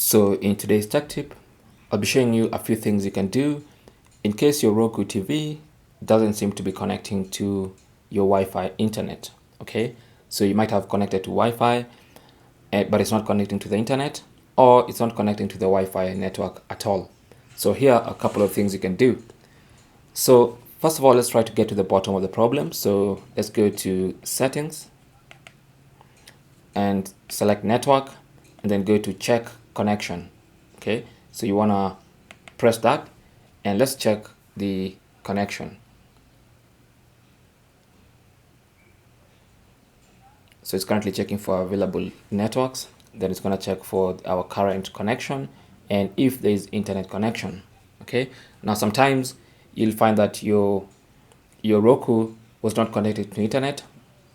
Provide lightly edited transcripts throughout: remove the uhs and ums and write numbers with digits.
So in today's tech tip, I'll be showing you a few things you can do in case your Roku TV doesn't seem to be connecting to your Wi-Fi internet. Okay, so you might have connected to Wi-Fi, but it's not connecting to the internet, or it's not connecting to the Wi-Fi network at all. So here are a couple of things you can do. So first of all, let's try to get to the bottom of the problem. So let's go to settings and select network, and then go to check connection. Okay, so you want to press that, and let's check the connection. So it's currently checking for available networks. Then it's going to check for our current connection and if there is internet connection. Okay, now sometimes you'll find that your Roku was not connected to internet,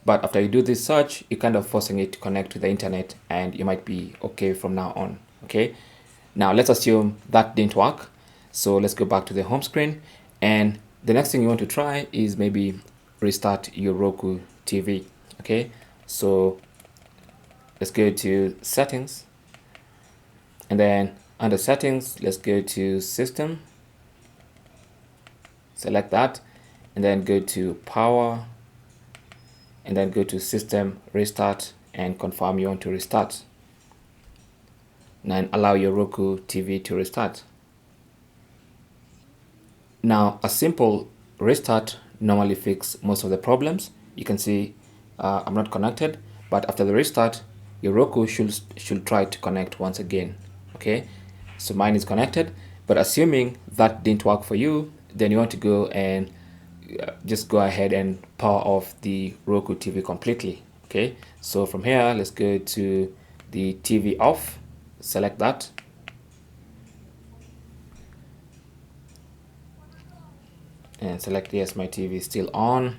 but after you do this search, you're kind of forcing it to connect to the internet, and you might be okay from now on. Okay, now let's assume that didn't work. So let's go back to the home screen, and the next thing you want to try is maybe restart your Roku TV. Okay, so let's go to settings, and then under settings, let's go to system, select that, and then go to power, and then go to system restart and confirm you want to restart. Now allow your Roku TV to restart. Now a simple restart normally fixes most of the problems. You can see I'm not connected, but after the restart, your Roku should try to connect once again. Okay, so mine is connected, but assuming that didn't work for you, then you want to go and just go ahead and power off the Roku TV completely. Okay, so from here, let's go to the TV off, select that, and select yes, my TV is still on.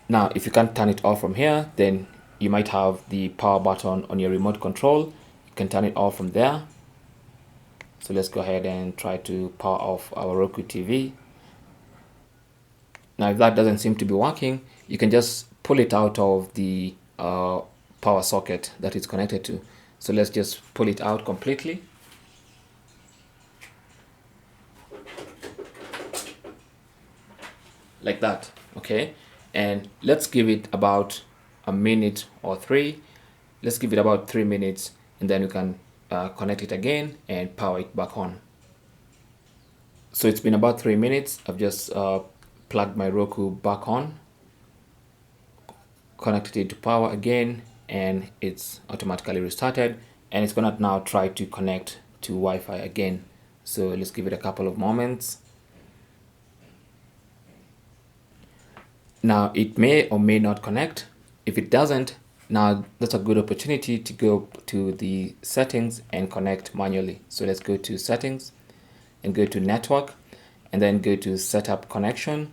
Now if you can't turn it off from here, then you might have the power button on your remote control. You can turn it off from there. So let's go ahead and try to power off our Roku TV. Now if that doesn't seem to be working, you can just pull it out of the power socket that it's connected to. So let's just pull it out completely. Like that. Okay, and let's give it about a minute or three. Let's give it about 3 minutes, and then you can connect it again and power it back on. So it's been about 3 minutes. I've just plugged my Roku back on, connected it to power again, and it's automatically restarted, and it's gonna now try to connect to Wi-Fi again. So let's give it a couple of moments. Now it may or may not connect. If it doesn't, now that's a good opportunity to go to the settings and connect manually. So let's go to settings and go to network, and then go to setup connection,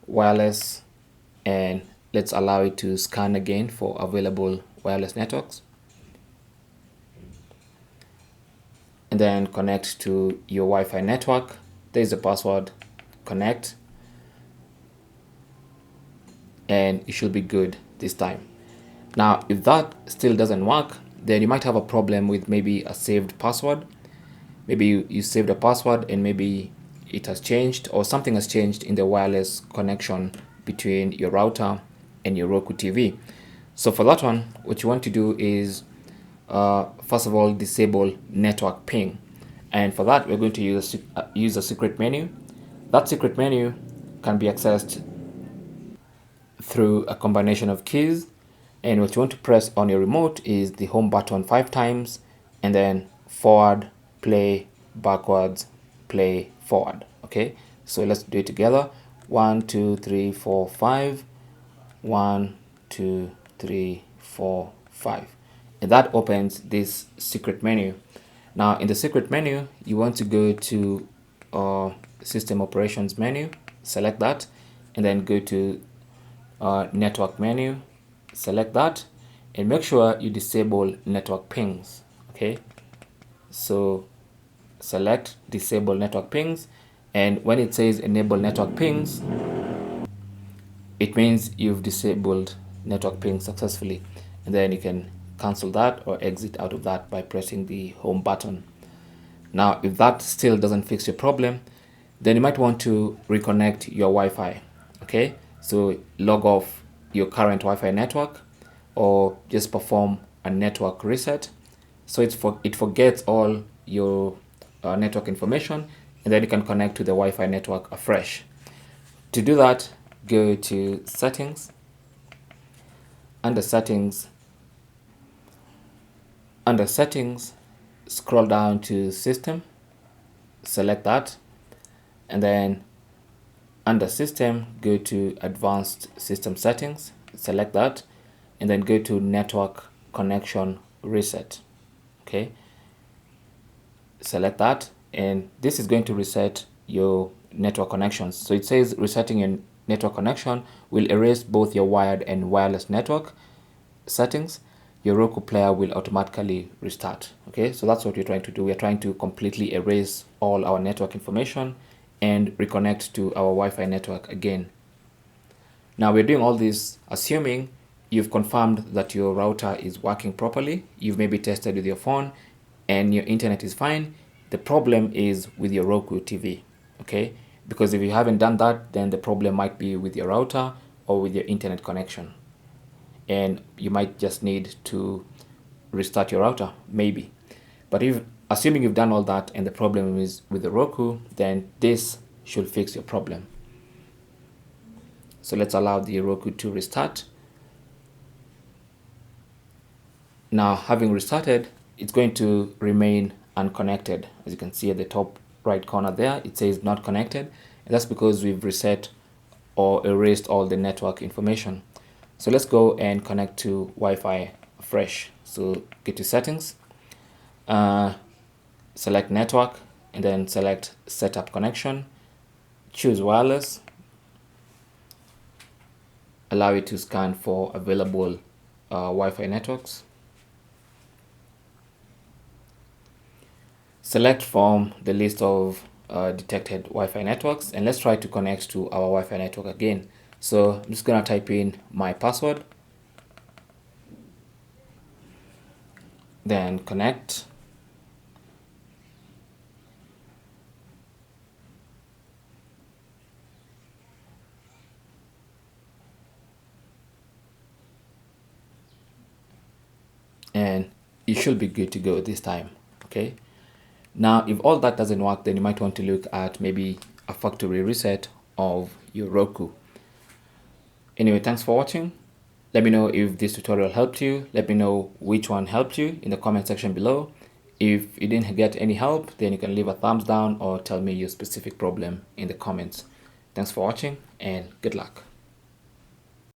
wireless, and let's allow it to scan again for available wireless networks, and then connect to your Wi-Fi network. There's a password, connect, and it should be good this time. Now if that still doesn't work, then you might have a problem with maybe a saved password. Maybe you saved a password and maybe it has changed, or something has changed in the wireless connection between your router and your Roku TV. So for that one, what you want to do is first of all disable network ping, and for that we're going to use a secret menu. That secret menu can be accessed through a combination of keys, and what you want to press on your remote is the home button 5 times, and then forward, play, backwards, play, forward. Okay, so let's do it together. 1 2 3 4 5. 1 2 3 4 5, and that opens this secret menu. Now in the secret menu, you want to go to system operations menu, select that, and then go to network menu, select that, and make sure you disable network pings. Okay, so select disable network pings, and when it says enable network pings, it means you've disabled network ping successfully, and then you can cancel that or exit out of that by pressing the home button. Now, if that still doesn't fix your problem, then you might want to reconnect your Wi-Fi. Okay, so log off your current Wi-Fi network or just perform a network reset. So it forgets all your network information, and then you can connect to the Wi-Fi network afresh. To do that, go to settings. Under settings, scroll down to system, select that, and then under system, go to advanced system settings, select that, and then go to network connection reset. Okay, select that, and this is going to reset your network connections. So it says resetting your network connection will erase both your wired and wireless network settings. Your Roku player will automatically restart. Okay, so that's what we're trying to do. We're trying to completely erase all our network information and reconnect to our Wi-Fi network again. Now we're doing all this assuming you've confirmed that your router is working properly. You've maybe tested with your phone and your internet is fine. The problem is with your Roku TV. Okay, because if you haven't done that, then the problem might be with your router or with your internet connection, and you might just need to restart your router, maybe. But if assuming you've done all that and the problem is with the Roku, then this should fix your problem. So let's allow the Roku to restart. Now, having restarted, it's going to remain unconnected. As you can see at the top right corner there, it says not connected, and that's because we've reset or erased all the network information. So let's go and connect to Wi-Fi fresh. So get to settings, select network, and then select setup connection, choose wireless, allow it to scan for available Wi-Fi networks, select from the list of detected Wi-Fi networks, and let's try to connect to our Wi-Fi network again. So I'm just gonna type in my password, then connect, and you should be good to go this time. Okay, now if all that doesn't work, then you might want to look at maybe a factory reset of your Roku. Anyway, thanks for watching. Let me know if this tutorial helped you. Let me know which one helped you in the comment section below. If you didn't get any help, then you can leave a thumbs down or tell me your specific problem in the comments. Thanks for watching and good luck.